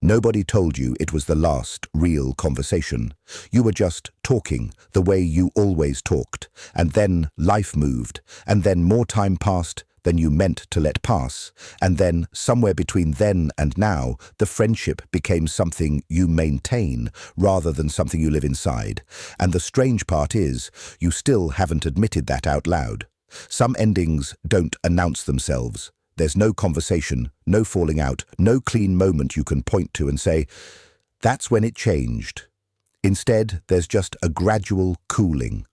Nobody told you it was the last real conversation. You were just talking the way you always talked, and then life moved, and then more time passed than you meant to let pass, and then, somewhere between then and now, the friendship became something you maintain rather than something you live inside. And the strange part is, you still haven't admitted that out loud. Some endings don't announce themselves. There's no conversation, no falling out, no clean moment you can point to and say, "That's when it changed." Instead, there's just a gradual cooling,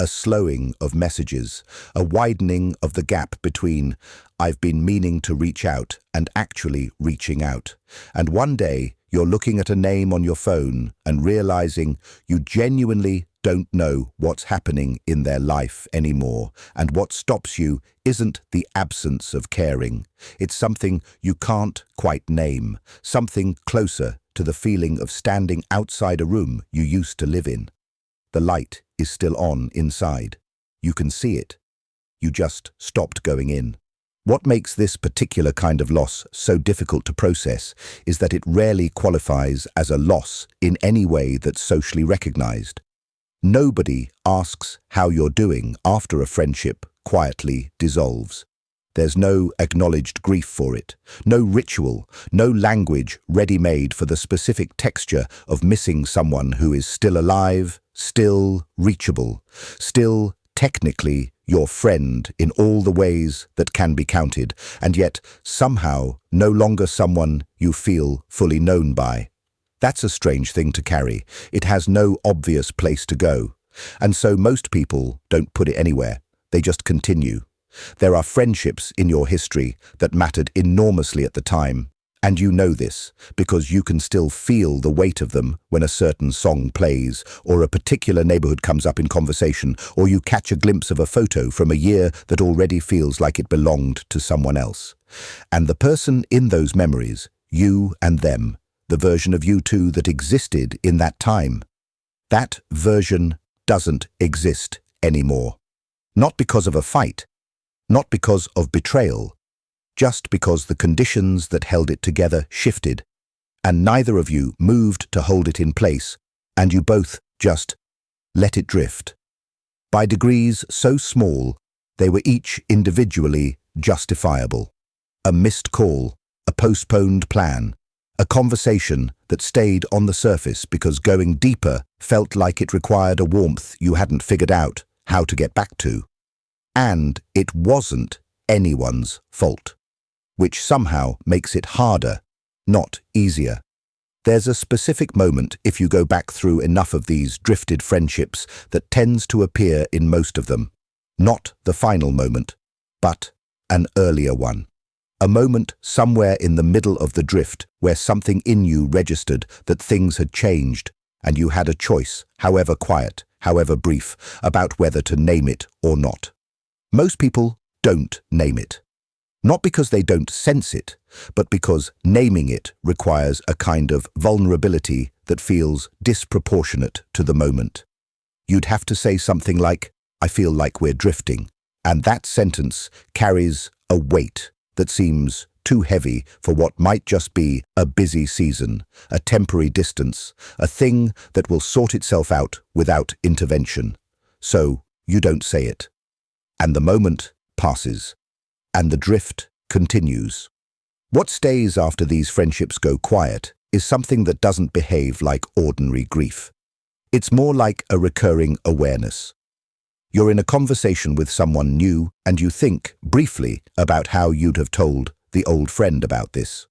a slowing of messages, a widening of the gap between "I've been meaning to reach out" and actually reaching out. And one day, you're looking at a name on your phone and realizing you genuinely don't know what's happening in their life anymore, and what stops you isn't the absence of caring. It's something you can't quite name, something closer to the feeling of standing outside a room you used to live in. The light is still on inside. You can see it. You just stopped going in. What makes this particular kind of loss so difficult to process is that it rarely qualifies as a loss in any way that's socially recognized. Nobody asks how you're doing after a friendship quietly dissolves. There's no acknowledged grief for it, no ritual, no language ready-made for the specific texture of missing someone who is still alive, still reachable, still technically your friend in all the ways that can be counted, and yet somehow no longer someone you feel fully known by. That's a strange thing to carry. It has no obvious place to go. And so most people don't put it anywhere. They just continue. There are friendships in your history that mattered enormously at the time, and you know this because you can still feel the weight of them when a certain song plays, or a particular neighborhood comes up in conversation, or you catch a glimpse of a photo from a year that already feels like it belonged to someone else. And the person in those memories, you and them, the version of you two that existed in that time, that version doesn't exist anymore. Not because of a fight, not because of betrayal, just because the conditions that held it together shifted, and neither of you moved to hold it in place, and you both just let it drift. By degrees so small, they were each individually justifiable. A missed call, a postponed plan, a conversation that stayed on the surface because going deeper felt like it required a warmth you hadn't figured out how to get back to. And it wasn't anyone's fault, which somehow makes it harder, not easier. There's a specific moment, if you go back through enough of these drifted friendships, that tends to appear in most of them. Not the final moment, but an earlier one. A moment somewhere in the middle of the drift where something in you registered that things had changed, and you had a choice, however quiet, however brief, about whether to name it or not. Most people don't name it. Not because they don't sense it, but because naming it requires a kind of vulnerability that feels disproportionate to the moment. You'd have to say something like, "I feel like we're drifting," and that sentence carries a weight that seems too heavy for what might just be a busy season, a temporary distance, a thing that will sort itself out without intervention. So you don't say it. And the moment passes, and the drift continues. What stays after these friendships go quiet is something that doesn't behave like ordinary grief. It's more like a recurring awareness. You're in a conversation with someone new, and you think, briefly, about how you'd have told the old friend about this.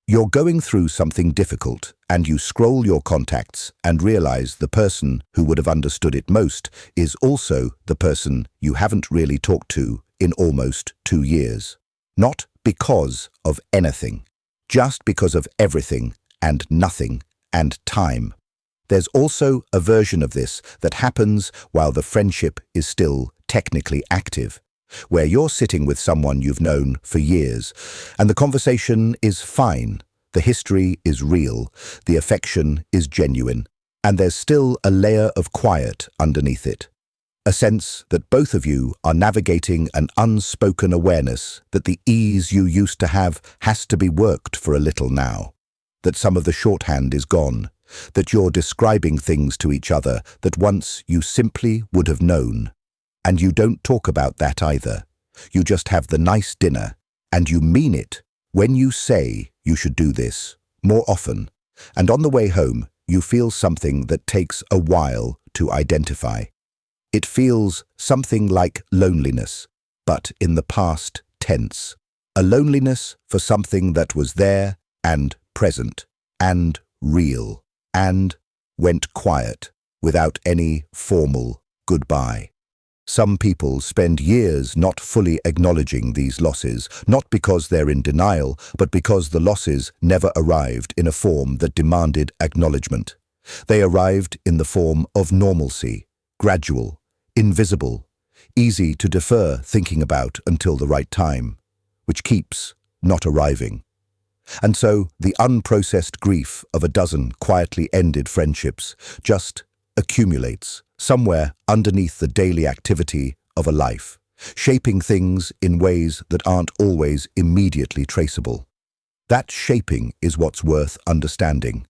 You're going through something difficult, and you scroll your contacts and realize the person who would have understood it most is also the person you haven't really talked to in almost 2 years. Not because of anything, just because of everything and nothing and time. There's also a version of this that happens while the friendship is still technically active, where you're sitting with someone you've known for years, and the conversation is fine, the history is real, the affection is genuine, and there's still a layer of quiet underneath it. A sense that both of you are navigating an unspoken awareness that the ease you used to have has to be worked for a little now. that some of the shorthand is gone, that you're describing things to each other that once you simply would have known. And you don't talk about that either. You just have the nice dinner, and you mean it when you say you should do this more often. And on the way home, you feel something that takes a while to identify. It feels something like loneliness, but in the past tense. A loneliness for something that was there and present and real and went quiet without any formal goodbye. Some people spend years not fully acknowledging these losses, not because they're in denial, but because the losses never arrived in a form that demanded acknowledgement. They arrived in the form of normalcy, gradual, invisible, easy to defer thinking about until the right time, which keeps not arriving. And so the unprocessed grief of a dozen quietly ended friendships just accumulates somewhere underneath the daily activity of a life, shaping things in ways that aren't always immediately traceable. That shaping is what's worth understanding,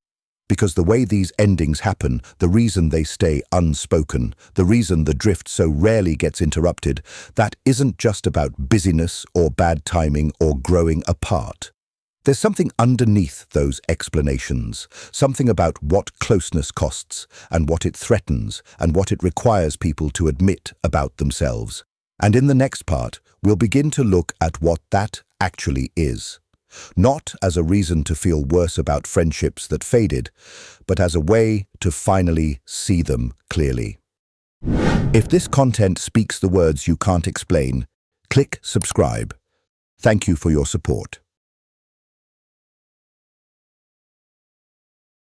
because the way these endings happen, the reason they stay unspoken, the reason the drift so rarely gets interrupted, that isn't just about busyness or bad timing or growing apart. There's something underneath those explanations, something about what closeness costs and what it threatens and what it requires people to admit about themselves. And in the next part, we'll begin to look at what that actually is. Not as a reason to feel worse about friendships that faded, but as a way to finally see them clearly. If this content speaks the words you can't explain, click subscribe. Thank you for your support.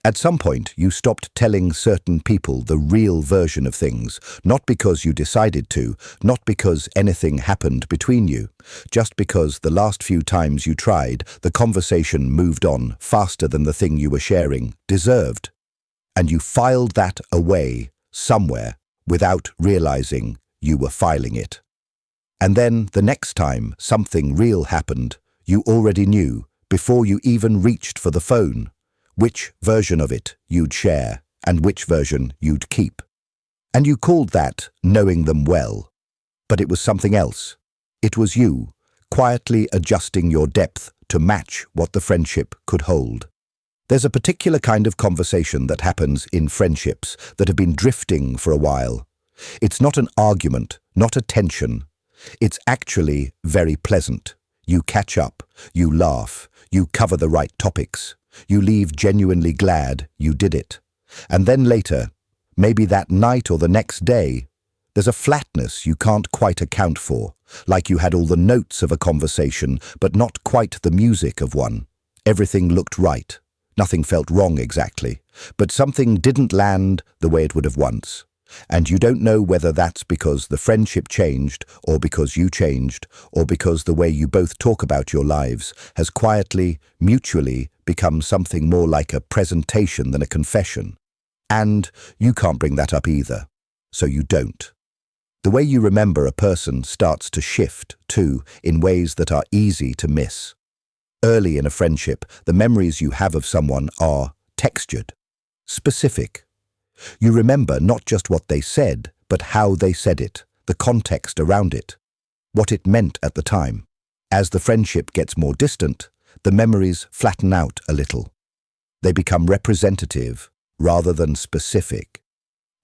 At some point, you stopped telling certain people the real version of things, not because you decided to, not because anything happened between you, just because the last few times you tried, the conversation moved on faster than the thing you were sharing deserved. And you filed that away somewhere without realizing you were filing it. And then the next time something real happened, you already knew, before you even reached for the phone, which version of it you'd share and which version you'd keep. And you called that knowing them well. But it was something else. It was you, quietly adjusting your depth to match what the friendship could hold. There's a particular kind of conversation that happens in friendships that have been drifting for a while. It's not an argument, not a tension. It's actually very pleasant. You catch up, you laugh, you cover the right topics. You leave genuinely glad you did it. And then later, maybe that night or the next day, there's a flatness you can't quite account for, like you had all the notes of a conversation, but not quite the music of one. Everything looked right. Nothing felt wrong exactly, but something didn't land the way it would have once. And you don't know whether that's because the friendship changed, or because you changed, or because the way you both talk about your lives has quietly, mutually become something more like a presentation than a confession. And you can't bring that up either, so you don't. The way you remember a person starts to shift, too, in ways that are easy to miss. Early in a friendship, the memories you have of someone are textured, specific. You remember not just what they said, but how they said it, the context around it, what it meant at the time. As the friendship gets more distant, the memories flatten out a little. They become representative rather than specific.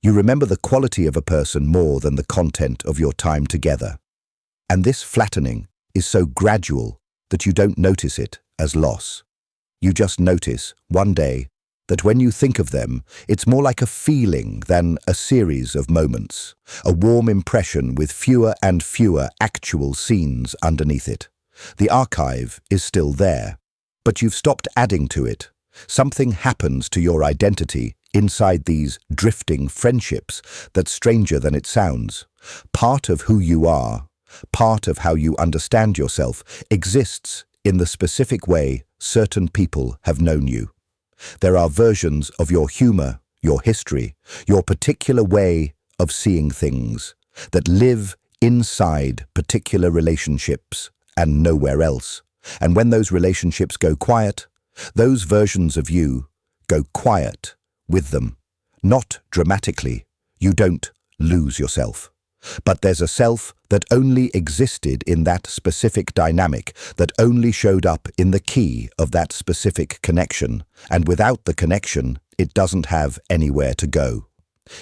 You remember the quality of a person more than the content of your time together. And this flattening is so gradual that you don't notice it as loss. You just notice, one day, that when you think of them, it's more like a feeling than a series of moments, a warm impression with fewer and fewer actual scenes underneath it. The archive is still there, but you've stopped adding to it. Something happens to your identity inside these drifting friendships that's stranger than it sounds. Part of who you are, part of how you understand yourself, exists in the specific way certain people have known you. There are versions of your humor, your history, your particular way of seeing things that live inside particular relationships and nowhere else. And when those relationships go quiet, Those versions of you go quiet with them, not dramatically. You don't lose yourself. But there's a self that only existed in that specific dynamic, that only showed up in the key of that specific connection, and without the connection, it doesn't have anywhere to go.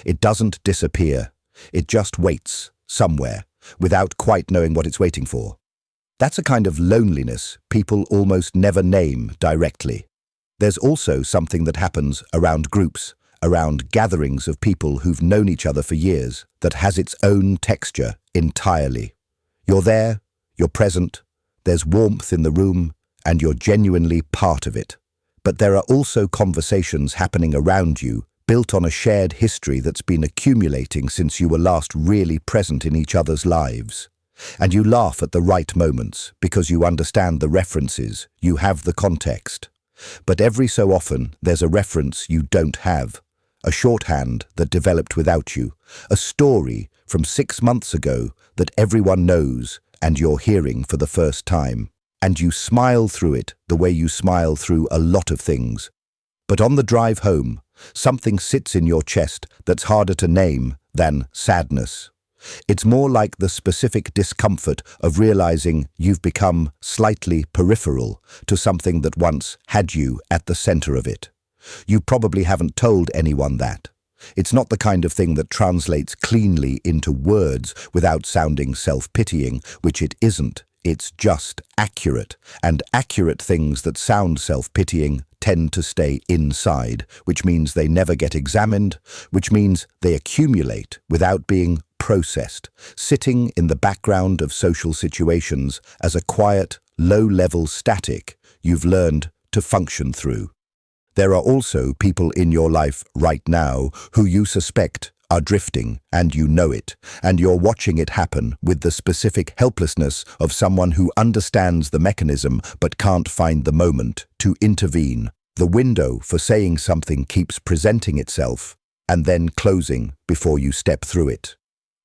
It doesn't disappear. It just waits somewhere, without quite knowing what it's waiting for. That's a kind of loneliness people almost never name directly. There's also something that happens around groups, around gatherings of people who've known each other for years, that has its own texture entirely. You're there, you're present, there's warmth in the room, and you're genuinely part of it. But there are also conversations happening around you, built on a shared history that's been accumulating since you were last really present in each other's lives. And you laugh at the right moments because you understand the references, you have the context. But every so often, there's a reference you don't have, a shorthand that developed without you, a story from 6 months ago that everyone knows and you're hearing for the first time. And you smile through it the way you smile through a lot of things. But on the drive home, something sits in your chest that's harder to name than sadness. It's more like the specific discomfort of realizing you've become slightly peripheral to something that once had you at the center of it. You probably haven't told anyone that. It's not the kind of thing that translates cleanly into words without sounding self-pitying, which it isn't. It's just accurate, and accurate things that sound self-pitying tend to stay inside, which means they never get examined, which means they accumulate without being processed, sitting in the background of social situations as a quiet, low-level static you've learned to function through. There are also people in your life right now who you suspect are drifting, and you know it, and you're watching it happen with the specific helplessness of someone who understands the mechanism but can't find the moment to intervene. The window for saying something keeps presenting itself and then closing before you step through it.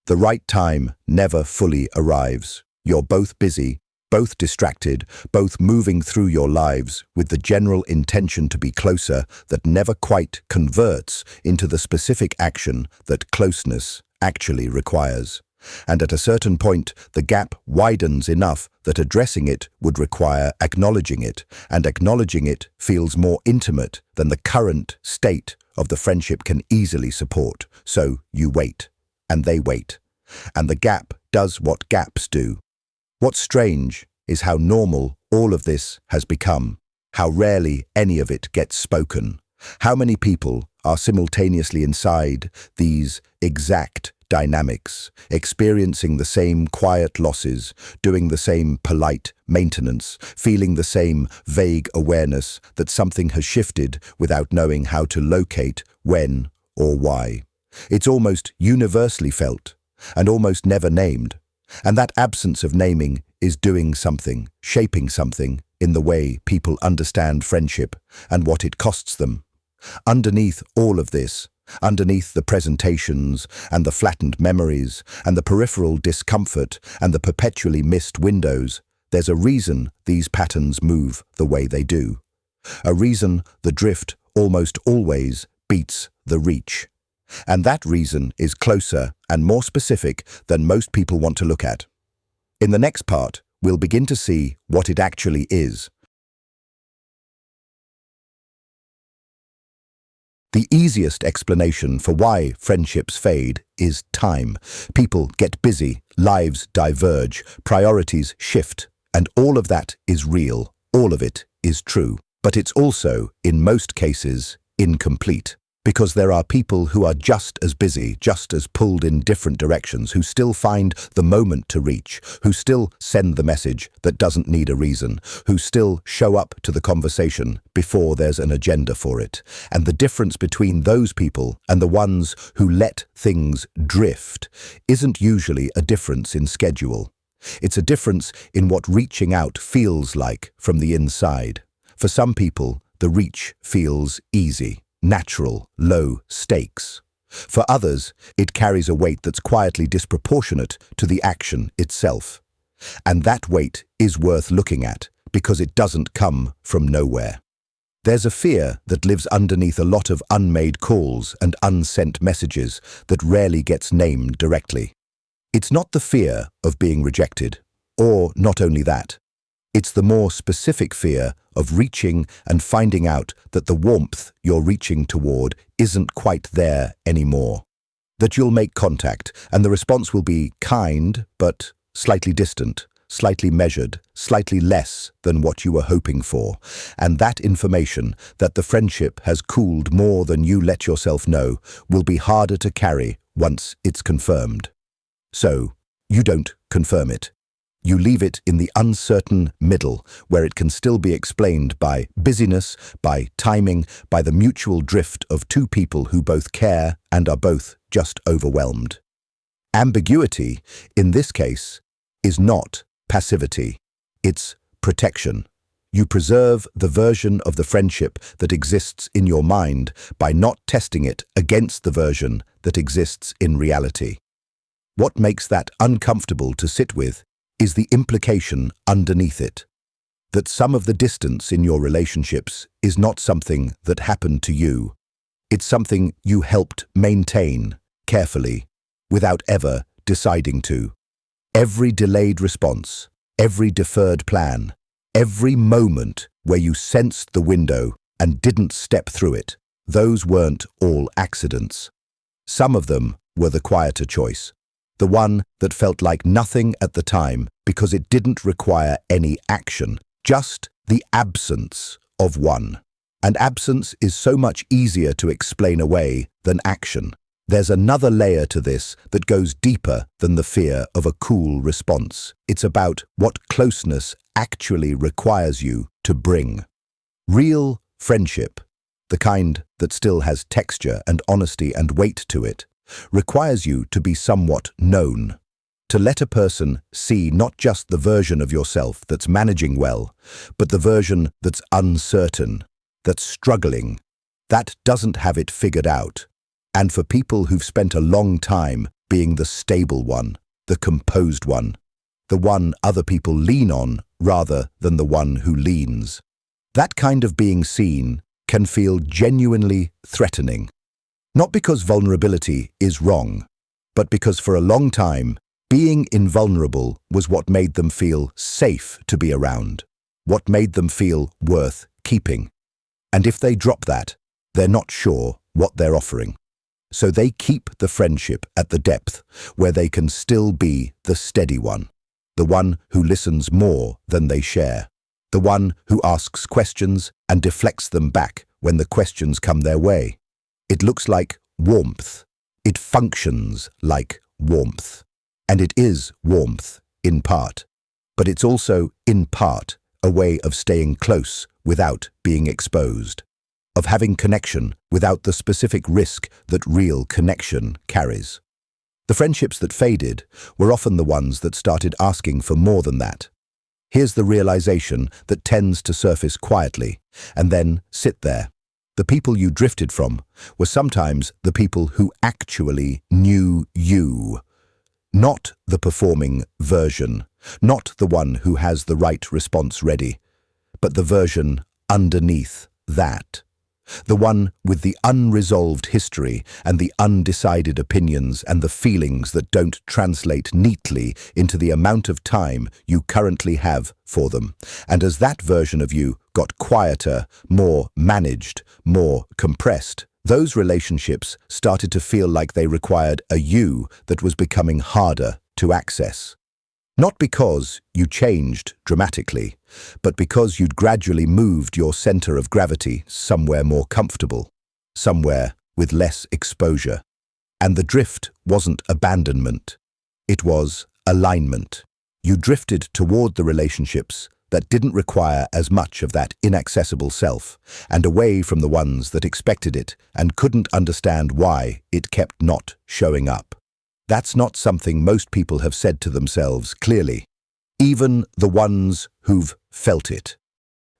The right time never fully arrives. You're both busy, both distracted, both moving through your lives with the general intention to be closer that never quite converts into the specific action that closeness actually requires. And at a certain point, the gap widens enough that addressing it would require acknowledging it, and acknowledging it feels more intimate than the current state of the friendship can easily support. So you wait, and they wait, and the gap does what gaps do. What's strange is how normal all of this has become, how rarely any of it gets spoken. How many people are simultaneously inside these exact dynamics, experiencing the same quiet losses, doing the same polite maintenance, feeling the same vague awareness that something has shifted without knowing how to locate when or why. It's almost universally felt and almost never named. And that absence of naming is doing something, shaping something in the way people understand friendship and what it costs them. Underneath all of this, underneath the presentations and the flattened memories and the peripheral discomfort and the perpetually missed windows, there's a reason these patterns move the way they do. A reason the drift almost always beats the reach. And that reason is closer and more specific than most people want to look at. In the next part, we'll begin to see what it actually is. The easiest explanation for why friendships fade is time. People get busy, lives diverge, priorities shift, and all of that is real. All of it is true. But it's also, in most cases, incomplete. Because there are people who are just as busy, just as pulled in different directions, who still find the moment to reach, who still send the message that doesn't need a reason, who still show up to the conversation before there's an agenda for it. And the difference between those people and the ones who let things drift isn't usually a difference in schedule. It's a difference in what reaching out feels like from the inside. For some people, the reach feels easy, natural, low stakes. For others, it carries a weight that's quietly disproportionate to the action itself. And that weight is worth looking at because it doesn't come from nowhere. There's a fear that lives underneath a lot of unmade calls and unsent messages that rarely gets named directly. It's not the fear of being rejected, or not only that. It's the more specific fear of reaching and finding out that the warmth you're reaching toward isn't quite there anymore. That you'll make contact and the response will be kind, but slightly distant, slightly measured, slightly less than what you were hoping for. And that information, that the friendship has cooled more than you let yourself know, will be harder to carry once it's confirmed. So, you don't confirm it. You leave it in the uncertain middle, where it can still be explained by busyness, by timing, by the mutual drift of two people who both care and are both just overwhelmed. Ambiguity, in this case, is not passivity. It's protection. You preserve the version of the friendship that exists in your mind by not testing it against the version that exists in reality. What makes that uncomfortable to sit with is the implication underneath it, that some of the distance in your relationships is not something that happened to you. It's something you helped maintain carefully, without ever deciding to. Every delayed response, every deferred plan, every moment where you sensed the window and didn't step through it, those weren't all accidents. Some of them were the quieter choice. The one that felt like nothing at the time because it didn't require any action, just the absence of one. And absence is so much easier to explain away than action. There's another layer to this that goes deeper than the fear of a cool response. It's about what closeness actually requires you to bring. Real friendship, the kind that still has texture and honesty and weight to it, requires you to be somewhat known, to let a person see not just the version of yourself that's managing well, but the version that's uncertain, that's struggling, that doesn't have it figured out. And for people who've spent a long time being the stable one, the composed one, the one other people lean on rather than the one who leans, that kind of being seen can feel genuinely threatening. Not because vulnerability is wrong, but because for a long time, being invulnerable was what made them feel safe to be around, what made them feel worth keeping. And if they drop that, they're not sure what they're offering. So they keep the friendship at the depth where they can still be the steady one, the one who listens more than they share, the one who asks questions and deflects them back when the questions come their way. It looks like warmth. It functions like warmth. And it is warmth, in part. But it's also, in part, a way of staying close without being exposed, of having connection without the specific risk that real connection carries. The friendships that faded were often the ones that started asking for more than that. Here's the realization that tends to surface quietly and then sit there. The people you drifted from were sometimes the people who actually knew you. Not the performing version, not the one who has the right response ready, but the version underneath that. The one with the unresolved history and the undecided opinions and the feelings that don't translate neatly into the amount of time you currently have for them. And as that version of you got quieter, more managed, more compressed, those relationships started to feel like they required a you that was becoming harder to access. Not because you changed dramatically, but because you'd gradually moved your center of gravity somewhere more comfortable, somewhere with less exposure. And the drift wasn't abandonment, it was alignment. You drifted toward the relationships that didn't require as much of that inaccessible self, and away from the ones that expected it and couldn't understand why it kept not showing up. That's not something most people have said to themselves clearly, even the ones who've felt it.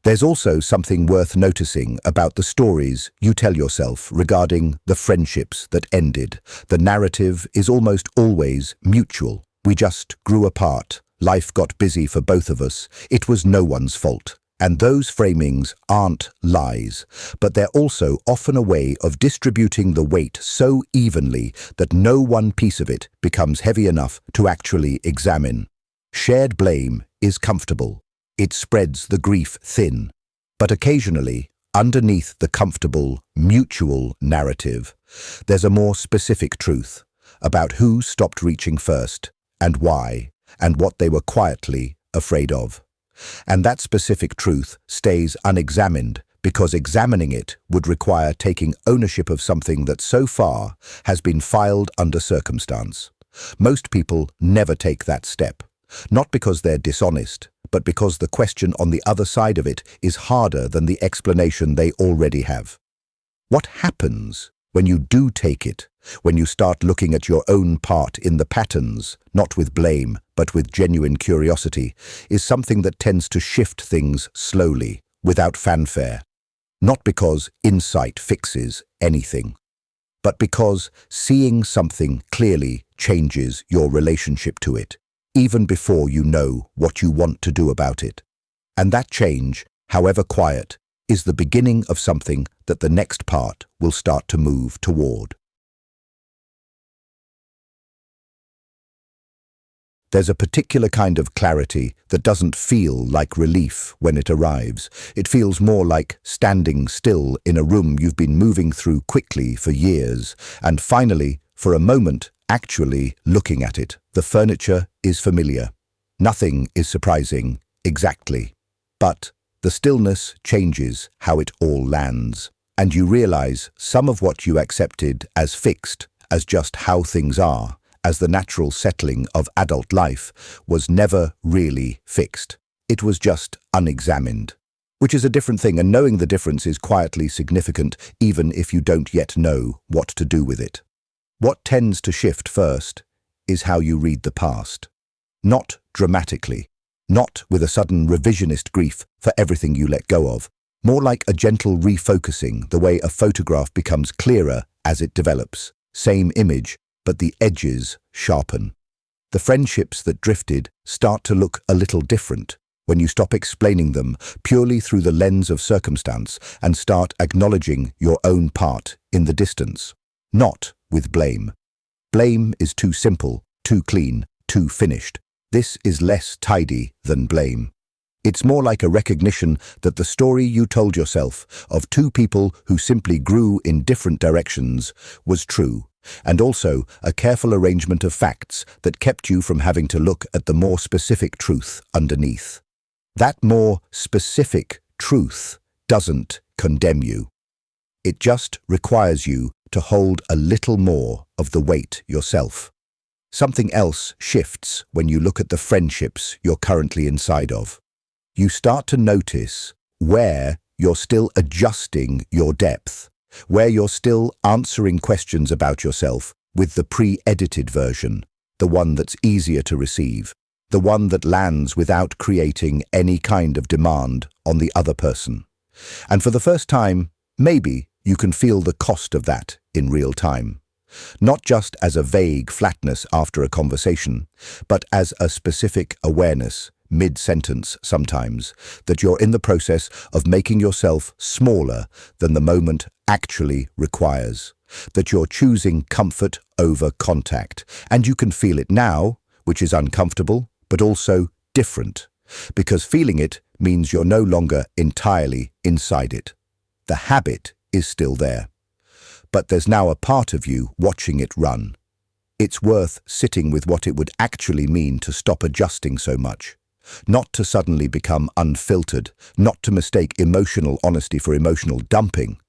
There's also something worth noticing about the stories you tell yourself regarding the friendships that ended. The narrative is almost always mutual. We just grew apart. Life got busy for both of us. It was no one's fault. And those framings aren't lies, but they're also often a way of distributing the weight so evenly that no one piece of it becomes heavy enough to actually examine. Shared blame is comfortable. It spreads the grief thin. But occasionally, underneath the comfortable, mutual narrative, there's a more specific truth about who stopped reaching first and why, and what they were quietly afraid of. And that specific truth stays unexamined because examining it would require taking ownership of something that so far has been filed under circumstance. Most people never take that step, not because they're dishonest, but because the question on the other side of it is harder than the explanation they already have. What happens when you do take it, when you start looking at your own part in the patterns, not with blame, but with genuine curiosity, is something that tends to shift things slowly, without fanfare. Not because insight fixes anything, but because seeing something clearly changes your relationship to it, even before you know what you want to do about it. And that change, however quiet, is the beginning of something that the next part will start to move toward. There's a particular kind of clarity that doesn't feel like relief when it arrives. It feels more like standing still in a room you've been moving through quickly for years, and finally, for a moment, actually looking at it. The furniture is familiar. Nothing is surprising, exactly. But the stillness changes how it all lands, and you realize some of what you accepted as fixed, as just how things are, as the natural settling of adult life, was never really fixed. It was just unexamined, which is a different thing, and knowing the difference is quietly significant even if you don't yet know what to do with it. What tends to shift first is how you read the past. Not dramatically, not with a sudden revisionist grief for everything you let go of, more like a gentle refocusing, the way a photograph becomes clearer as it develops. Same image, but the edges sharpen. The friendships that drifted start to look a little different when you stop explaining them purely through the lens of circumstance and start acknowledging your own part in the distance, not with blame. Blame is too simple, too clean, too finished. This is less tidy than blame. It's more like a recognition that the story you told yourself of two people who simply grew in different directions was true, and also a careful arrangement of facts that kept you from having to look at the more specific truth underneath. That more specific truth doesn't condemn you. It just requires you to hold a little more of the weight yourself. Something else shifts when you look at the friendships you're currently inside of. You start to notice where you're still adjusting your depth, where you're still answering questions about yourself with the pre-edited version, the one that's easier to receive, the one that lands without creating any kind of demand on the other person. And for the first time, maybe you can feel the cost of that in real time. Not just as a vague flatness after a conversation, but as a specific awareness, mid-sentence sometimes, that you're in the process of making yourself smaller than the moment actually requires, that you're choosing comfort over contact, and you can feel it now, which is uncomfortable, but also different, because feeling it means you're no longer entirely inside it. The habit is still there, but there's now a part of you watching it run. It's worth sitting with what it would actually mean to stop adjusting so much. Not to suddenly become unfiltered, not to mistake emotional honesty for emotional dumping.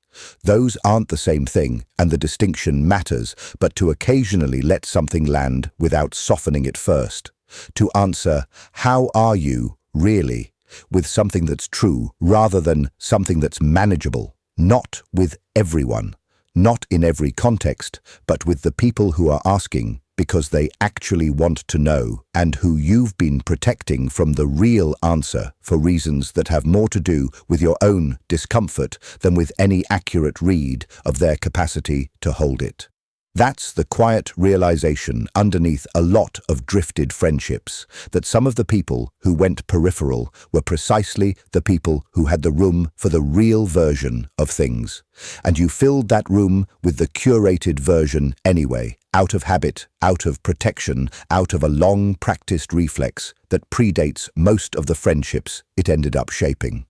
Those aren't the same thing, and the distinction matters, but to occasionally let something land without softening it first. To answer, how are you, really, with something that's true rather than something that's manageable. Not with everyone, not in every context, but with the people who are asking because they actually want to know, and who you've been protecting from the real answer for reasons that have more to do with your own discomfort than with any accurate read of their capacity to hold it. That's the quiet realization underneath a lot of drifted friendships, that some of the people who went peripheral were precisely the people who had the room for the real version of things. And you filled that room with the curated version anyway, out of habit, out of protection, out of a long-practiced reflex that predates most of the friendships it ended up shaping.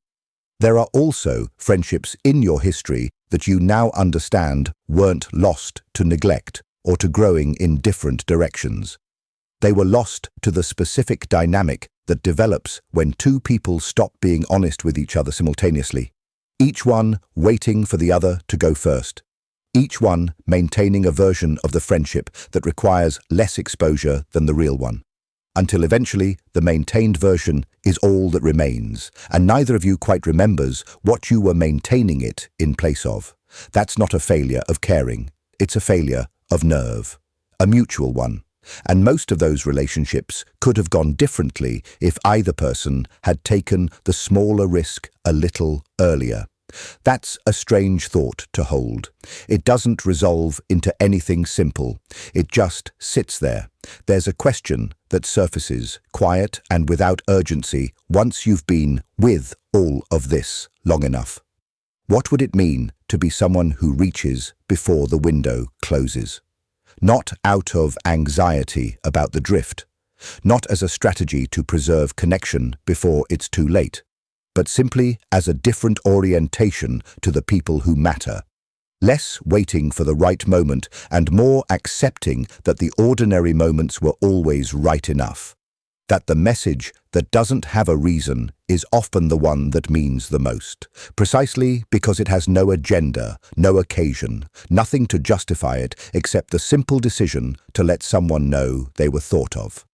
There are also friendships in your history that you now understand weren't lost to neglect or to growing in different directions. They were lost to the specific dynamic that develops when two people stop being honest with each other simultaneously, each one waiting for the other to go first, each one maintaining a version of the friendship that requires less exposure than the real one, until eventually the maintained version is all that remains, and neither of you quite remembers what you were maintaining it in place of. That's not a failure of caring, it's a failure of nerve, a mutual one. And most of those relationships could have gone differently if either person had taken the smaller risk a little earlier. That's a strange thought to hold. It doesn't resolve into anything simple. It just sits there. There's a question that surfaces, quiet and without urgency, once you've been with all of this long enough. What would it mean to be someone who reaches before the window closes? Not out of anxiety about the drift, not as a strategy to preserve connection before it's too late, but simply as a different orientation to the people who matter. Less waiting for the right moment and more accepting that the ordinary moments were always right enough. That the message that doesn't have a reason is often the one that means the most, precisely because it has no agenda, no occasion, nothing to justify it except the simple decision to let someone know they were thought of.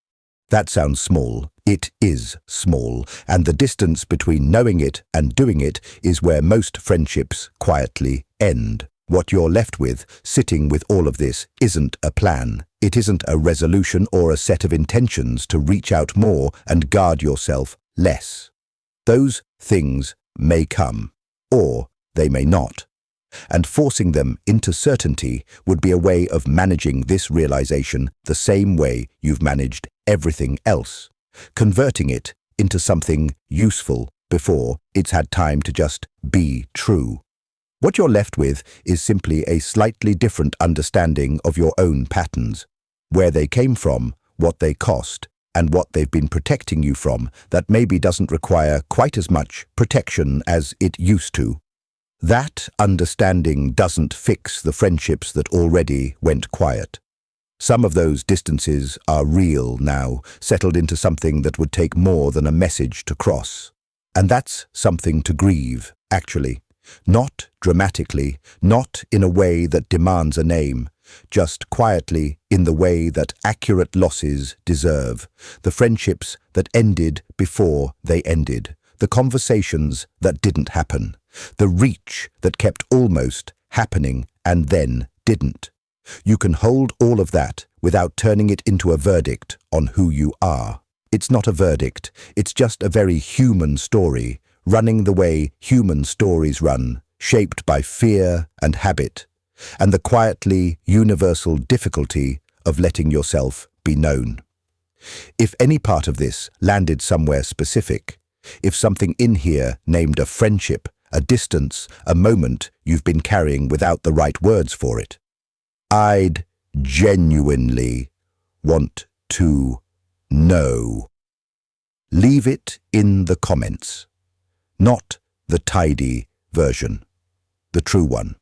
That sounds small. It is small, and the distance between knowing it and doing it is where most friendships quietly end. What you're left with, sitting with all of this, isn't a plan. It isn't a resolution or a set of intentions to reach out more and guard yourself less. Those things may come, or they may not. And forcing them into certainty would be a way of managing this realization the same way you've managed everything else, converting it into something useful before it's had time to just be true. What you're left with is simply a slightly different understanding of your own patterns, where they came from, what they cost, and what they've been protecting you from that maybe doesn't require quite as much protection as it used to. That understanding doesn't fix the friendships that already went quiet. Some of those distances are real now, settled into something that would take more than a message to cross. And that's something to grieve, actually. Not dramatically, not in a way that demands a name, just quietly in the way that accurate losses deserve. The friendships that ended before they ended. The conversations that didn't happen. The reach that kept almost happening and then didn't. You can hold all of that without turning it into a verdict on who you are. It's not a verdict, it's just a very human story, running the way human stories run, shaped by fear and habit, and the quietly universal difficulty of letting yourself be known. If any part of this landed somewhere specific, if something in here named a friendship, a distance, a moment you've been carrying without the right words for it, I'd genuinely want to know. Leave it in the comments. Not the tidy version, the true one.